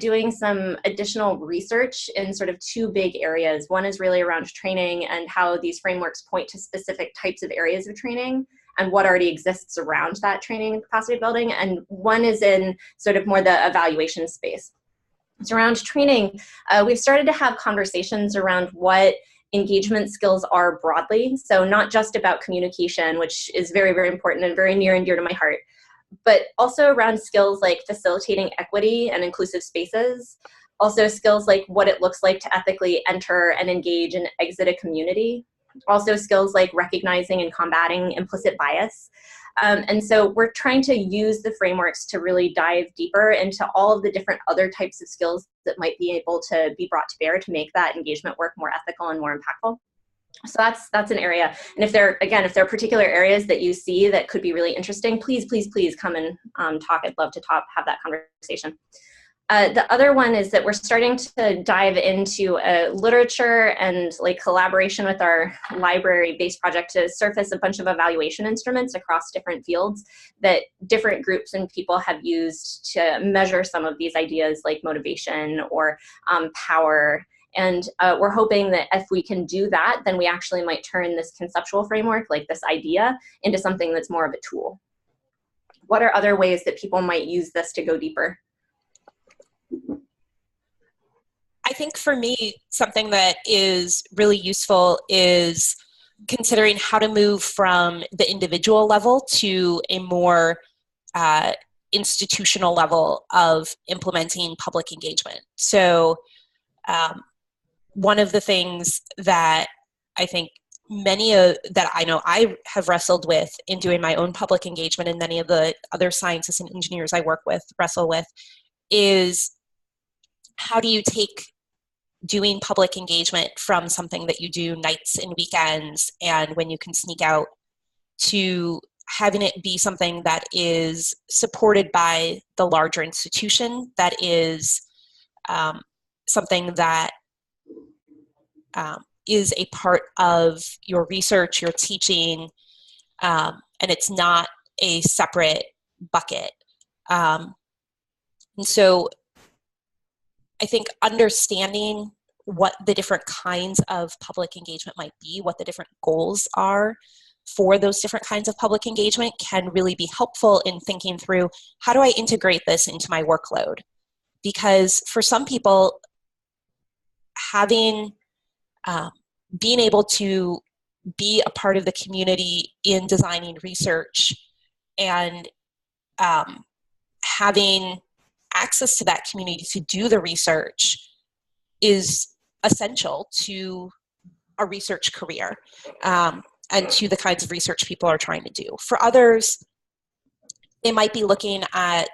doing some additional research in sort of two big areas. One is really around training and how these frameworks point to specific types of areas of training and what already exists around that training and capacity building. And one is in sort of more the evaluation space. So around training, we've started to have conversations around what engagement skills are broadly. So not just about communication, which is very, very important and very near and dear to my heart, but also around skills like facilitating equity and inclusive spaces. Also skills like what it looks like to ethically enter and engage and exit a community. Also skills like recognizing and combating implicit bias. And so we're trying to use the frameworks to really dive deeper into all of the different other types of skills that might be able to be brought to bear to make that engagement work more ethical and more impactful. So that's an area. And if there are particular areas that you see that could be really interesting, please come and talk. I'd love to have that conversation. The other one is that we're starting to dive into literature and collaboration with our library-based project to surface a bunch of evaluation instruments across different fields that different groups and people have used to measure some of these ideas like motivation or power. And we're hoping that if we can do that, then we actually might turn this conceptual framework, like this idea, into something that's more of a tool. What are other ways that people might use this to go deeper? I think for me, something that is really useful is considering how to move from the individual level to a more institutional level of implementing public engagement. So one of the things that I think that I know I have wrestled with in doing my own public engagement, and many of the other scientists and engineers I work with wrestle with, is how do you take doing public engagement from something that you do nights and weekends and when you can sneak out, to having it be something that is supported by the larger institution, that is something that is a part of your research, your teaching, and it's not a separate bucket. And so I think understanding what the different kinds of public engagement might be, what the different goals are, for those different kinds of public engagement can really be helpful in thinking through, how do I integrate this into my workload? Because for some people, having, being able to be a part of the community in designing research and having access to that community to do the research is essential to a research career, and to the kinds of research people are trying to do. For others, they might be looking at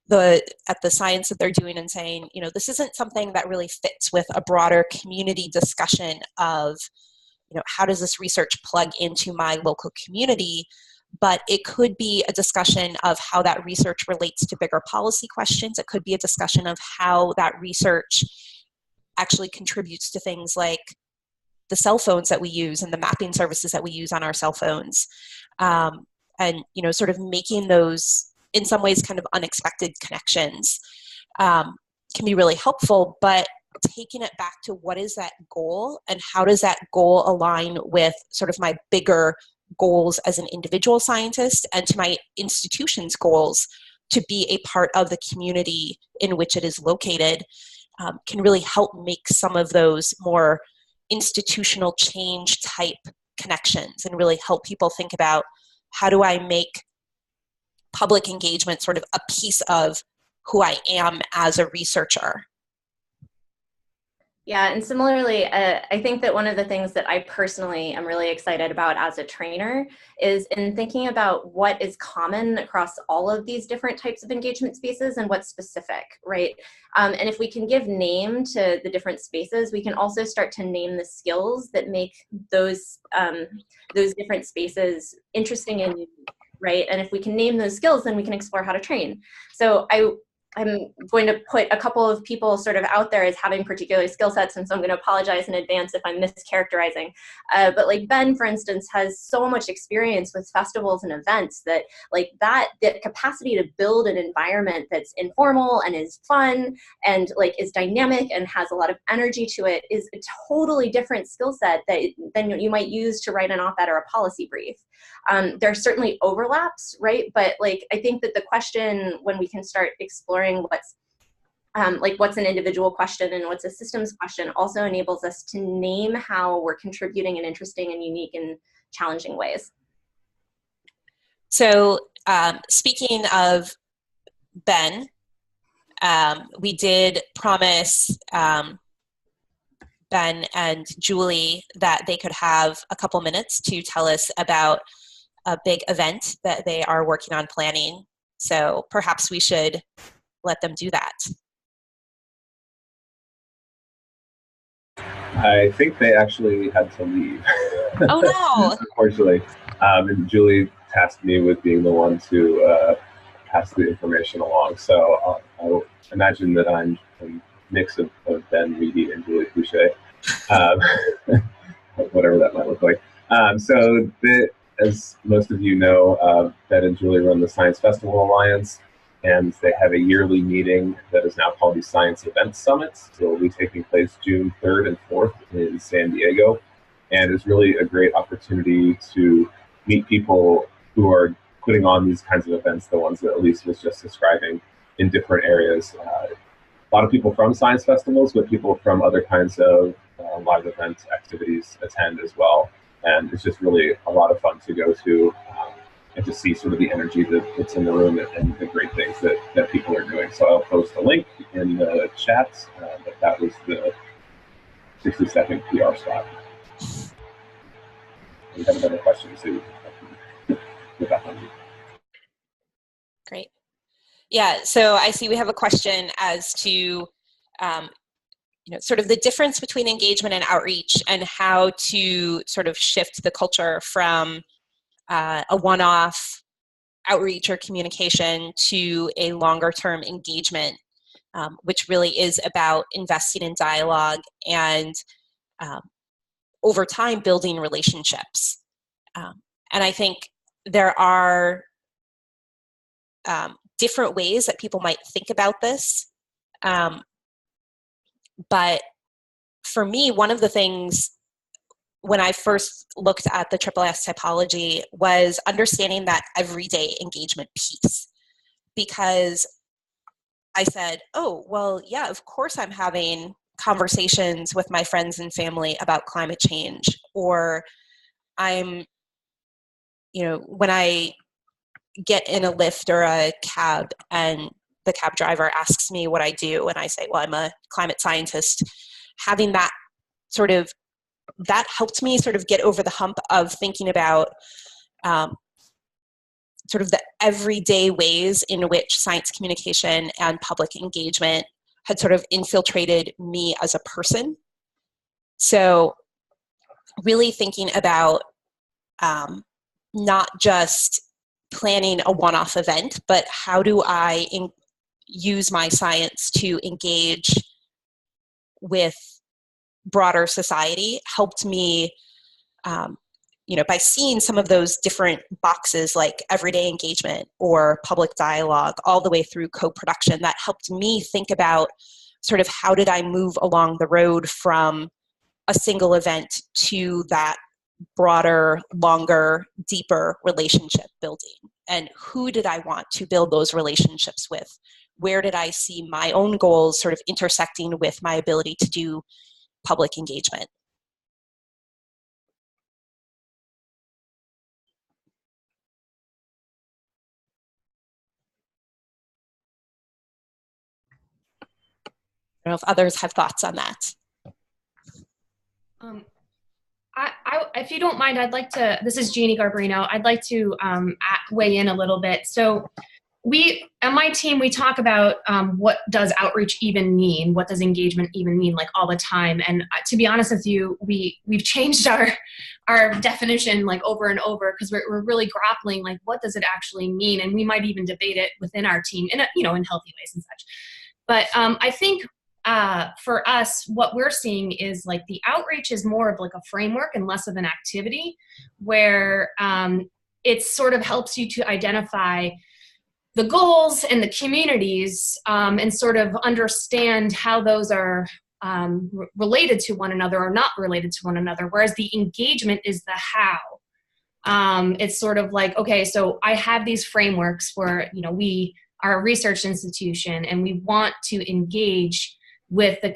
the science that they're doing and saying, you know, this isn't something that really fits with a broader community discussion of, you know, how does this research plug into my local community? But it could be a discussion of how that research relates to bigger policy questions. It could be a discussion of how that research actually contributes to things like the cell phones that we use and the mapping services that we use on our cell phones. And, you know, sort of making those, in some ways, kind of unexpected connections can be really helpful, but taking it back to what is that goal and how does that goal align with sort of my bigger goals as an individual scientist and to my institution's goals to be a part of the community in which it is located, can really help make some of those more institutional change type connections and really help people think about, how do I make public engagement sort of a piece of who I am as a researcher? Yeah, and similarly, I think that one of the things that I personally am really excited about as a trainer is in thinking about what is common across all of these different types of engagement spaces and what's specific, right? And if we can give name to the different spaces, we can also start to name the skills that make those different spaces interesting and unique, right? And if we can name those skills, then we can explore how to train. So I'm going to put a couple of people sort of out there as having particular skill sets, and so I'm going to apologize in advance if I'm mischaracterizing. But like Ben, for instance, has so much experience with festivals and events that like that capacity to build an environment that's informal and is fun and like is dynamic and has a lot of energy to it is a totally different skill set than you might use to write an op-ed or a policy brief. There are certainly overlaps, right? But like, I think that the question, when we can start exploring what's an individual question and what's a systems question, also enables us to name how we're contributing in interesting and unique and challenging ways. So speaking of Ben, we did promise Ben and Julie that they could have a couple minutes to tell us about a big event that they are working on planning. So perhaps we should let them do that. I think they actually had to leave. Oh no! Unfortunately. And Julie tasked me with being the one to pass the information along. So I'll imagine that I'm a mix of Ben Reedy and Julie Couchet, whatever that might look like. As most of you know, Ben and Julie run the Science Festival Alliance, and they have a yearly meeting that is now called the Science Events Summits. So it will be taking place June 3rd and 4th in San Diego. And it's really a great opportunity to meet people who are putting on these kinds of events, the ones that Elyse was just describing, in different areas. A lot of people from science festivals, but people from other kinds of live event activities attend as well. And it's just really a lot of fun to go to and to see sort of the energy that's in the room and the great things that people are doing. So I'll post a link in the chat, but that was the 60-second PR spot. We have another question, so get back on you. Great. Yeah, so I see we have a question as to sort of the difference between engagement and outreach and how to sort of shift the culture from a one-off outreach or communication to a longer-term engagement, which really is about investing in dialogue and over time building relationships. And I think there are different ways that people might think about this. But for me, one of the things when I first looked at the AAAS typology was understanding that everyday engagement piece, because I said, oh, well, yeah, of course I'm having conversations with my friends and family about climate change, or I'm, when I get in a Lyft or a cab and the cab driver asks me what I do and I say, well, I'm a climate scientist, having that that helped me sort of get over the hump of thinking about sort of the everyday ways in which science communication and public engagement had sort of infiltrated me as a person. So really thinking about not just planning a one-off event, but how do I use my science to engage with broader society, helped me, by seeing some of those different boxes like everyday engagement or public dialogue all the way through co-production, that helped me think about sort of how did I move along the road from a single event to that broader, longer, deeper relationship building. And who did I want to build those relationships with? Where did I see my own goals sort of intersecting with my ability to do public engagement? I don't know if others have thoughts on that. If you don't mind, I'd like to, this is Jeannie Garbarino, I'd like to weigh in a little bit. So on my team, we talk about what does outreach even mean? What does engagement even mean, like all the time? And to be honest with you, we've changed our definition like over and over, because we're really grappling like what does it actually mean? And we might even debate it within our team in in healthy ways and such. But I think for us, what we're seeing is like the outreach is more of like a framework and less of an activity, where it sort of helps you to identify the goals and the communities and sort of understand how those are related to one another or not related to one another, whereas the engagement is the how. It's sort of like, okay, so I have these frameworks where, we are a research institution and we want to engage with the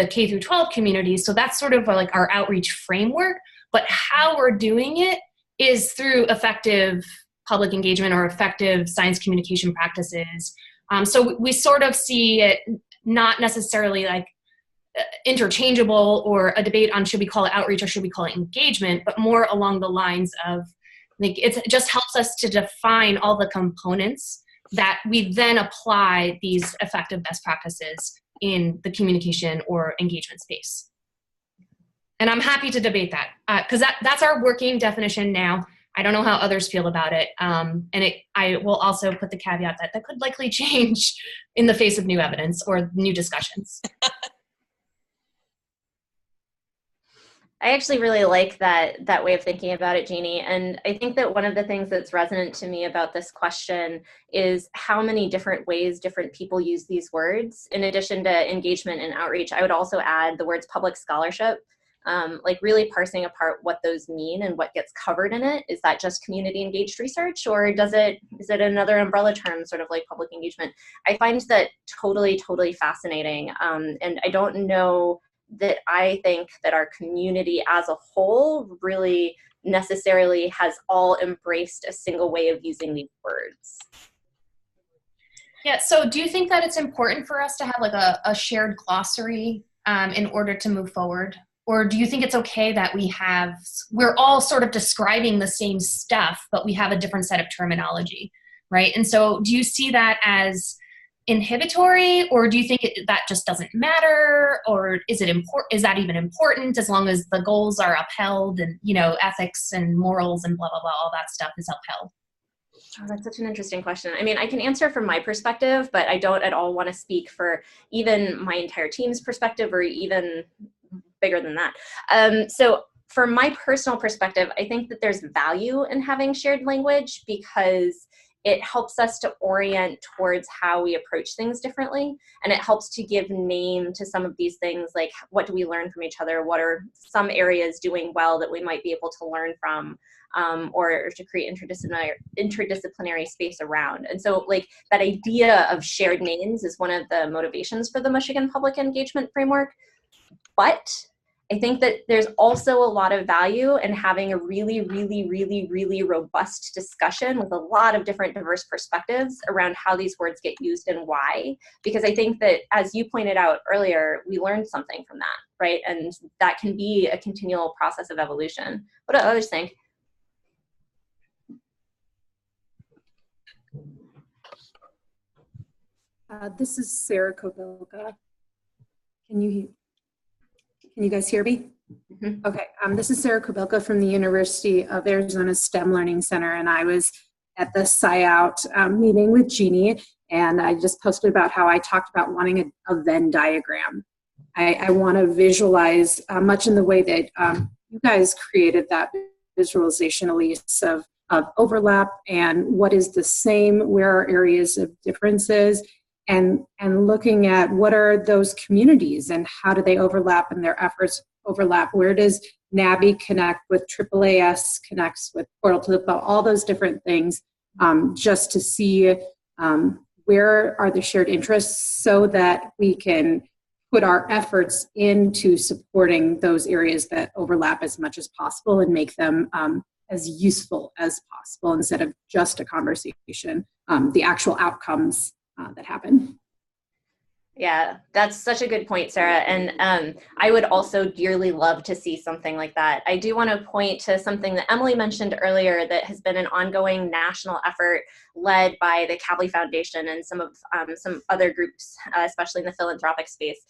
K through 12 communities. So that's sort of like our outreach framework, but how we're doing it is through effective public engagement or effective science communication practices. So we sort of see it not necessarily like interchangeable or a debate on should we call it outreach or should we call it engagement, but more along the lines of like it just helps us to define all the components that we then apply these effective best practices in the communication or engagement space. And I'm happy to debate that because that's our working definition now. I don't know how others feel about it. I will also put the caveat that could likely change in the face of new evidence or new discussions. I actually really like that way of thinking about it, Jeannie. And I think that one of the things that's resonant to me about this question is how many different ways different people use these words. In addition to engagement and outreach, I would also add the words public scholarship, like really parsing apart what those mean and what gets covered in it. Is that just community engaged research, or is it another umbrella term, sort of like public engagement? I find that totally, totally fascinating. And I don't know that I think that our community as a whole really necessarily has all embraced a single way of using these words. Yeah, so do you think that it's important for us to have like a shared glossary in order to move forward? Or do you think it's okay that we're all sort of describing the same stuff, but we have a different set of terminology, right? And so do you see that as inhibitory, or do you think that just doesn't matter, or is that even important as long as the goals are upheld and ethics and morals and blah blah blah, all that stuff is upheld? Oh, that's such an interesting question. I mean, I can answer from my perspective, but I don't at all want to speak for even my entire team's perspective or even bigger than that. So from my personal perspective, I think that there's value in having shared language because it helps us to orient towards how we approach things differently. And it helps to give name to some of these things, like what do we learn from each other? What are some areas doing well that we might be able to learn from, or to create interdisciplinary space around. And so like that idea of shared names is one of the motivations for the Michigan Public Engagement Framework. But I think that there's also a lot of value in having a really, really, really, really robust discussion with a lot of different diverse perspectives around how these words get used and why. Because I think that, as you pointed out earlier, we learned something from that, right? And that can be a continual process of evolution. What do others think? This is Sarah Kobilka. Can you guys hear me? Mm-hmm. Okay, this is Sarah Kobilka from the University of Arizona STEM Learning Center, and I was at the SciOut meeting with Jeannie, and I just posted about how I talked about wanting a Venn diagram. I want to visualize much in the way that you guys created that visualization, Elyse, of overlap and what is the same, where are areas of differences, and looking at what are those communities and how do they overlap and their efforts overlap. Where does NABI connect with AAAS, connects with Portal to the Cloud, all those different things, just to see where are the shared interests so that we can put our efforts into supporting those areas that overlap as much as possible and make them as useful as possible instead of just a conversation, the actual outcomes that happen. Yeah, that's such a good point, Sarah. And I would also dearly love to see something like that. I do want to point to something that Emily mentioned earlier that has been an ongoing national effort led by the Kavli Foundation and some other groups, especially in the philanthropic space,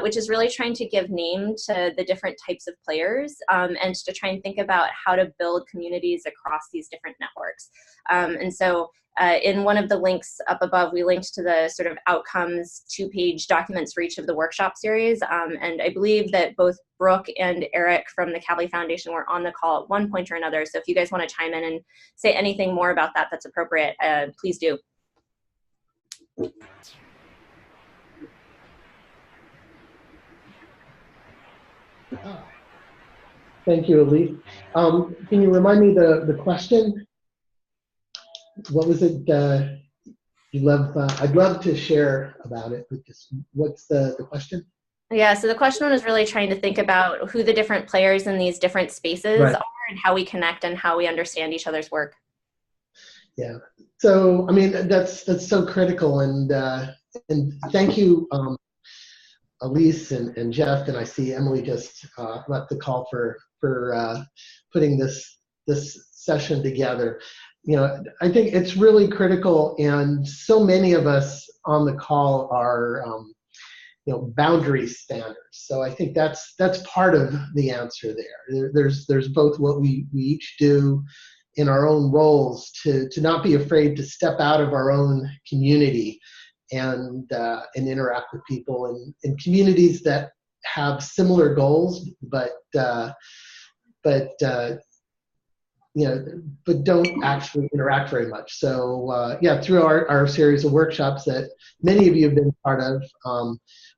which is really trying to give name to the different types of players and to try and think about how to build communities across these different networks. And so in one of the links up above, we linked to the sort of outcomes 2-page documents for each of the workshop series. And I believe that both Brooke and Eric from the Kavli Foundation were on the call at one point or another. So if you guys want to chime in and say anything more about that that's appropriate, please do. Thank you, Elyse. Can you remind me the question? What was it you love? I'd love to share about it, but just what's the question? Yeah, so the question was really trying to think about who the different players in these different spaces Right. are and how we connect and how we understand each other's work. Yeah, so I mean that's so critical, and thank you, Elyse and Jeff, and I see Emily just left the call for putting this session together. You know, I think it's really critical, and so many of us on the call are, boundary standers. So I think that's part of the answer there. There's both what we each do in our own roles to not be afraid to step out of our own community and interact with people in communities that have similar goals, but don't actually interact very much. So through our series of workshops that many of you have been part of,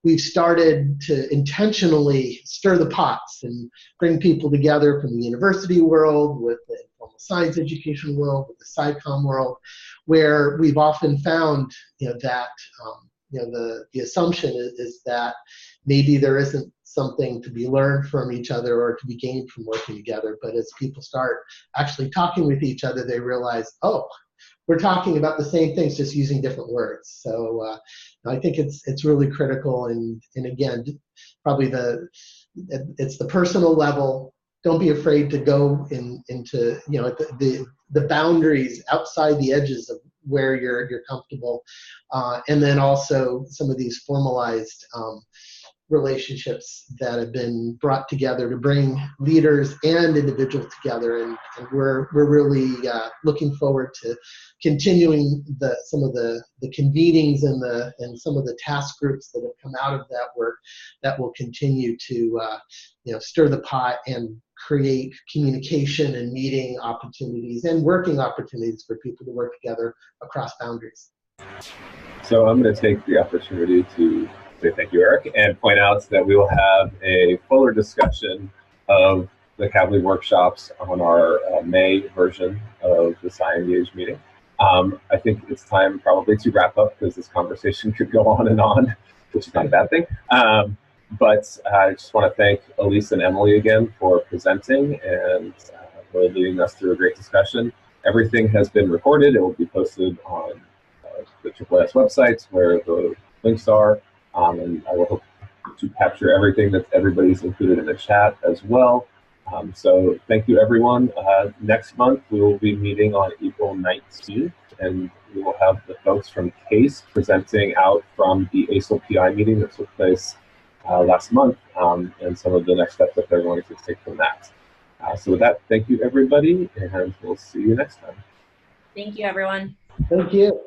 we've started to intentionally stir the pots and bring people together from the university world, with the informal science education world, with the SciComm world, where we've often found that the assumption is that maybe there isn't something to be learned from each other or to be gained from working together. But as people start actually talking with each other, they realize, oh, we're talking about the same things, just using different words. So I think it's really critical. And again, probably it's the personal level. Don't be afraid to go into the boundaries outside the edges of where you're comfortable, and then also some of these formalized relationships that have been brought together to bring leaders and individuals together, and we're really looking forward to continuing some of the convenings and some of the task groups that have come out of that work that will continue to stir the pot and create communication and meeting opportunities and working opportunities for people to work together across boundaries. So I'm going to take the opportunity to say thank you, Eric, and point out that we will have a fuller discussion of the Kavli workshops on our May version of the SciEngage meeting. I think it's time probably to wrap up because this conversation could go on and on, which is not a bad thing. But I just want to thank Elyse and Emily again for presenting and for leading us through a great discussion. Everything has been recorded. It will be posted on the AAAS websites where the links are. And I will hope to capture everything that everybody's included in the chat as well. So thank you, everyone. Next month, we will be meeting on April 19th, and we will have the folks from CASE presenting out from the ASIL PI meeting that took place last month, and some of the next steps that they're going to take from that. So with that, thank you, everybody, and we'll see you next time. Thank you, everyone. Thank you.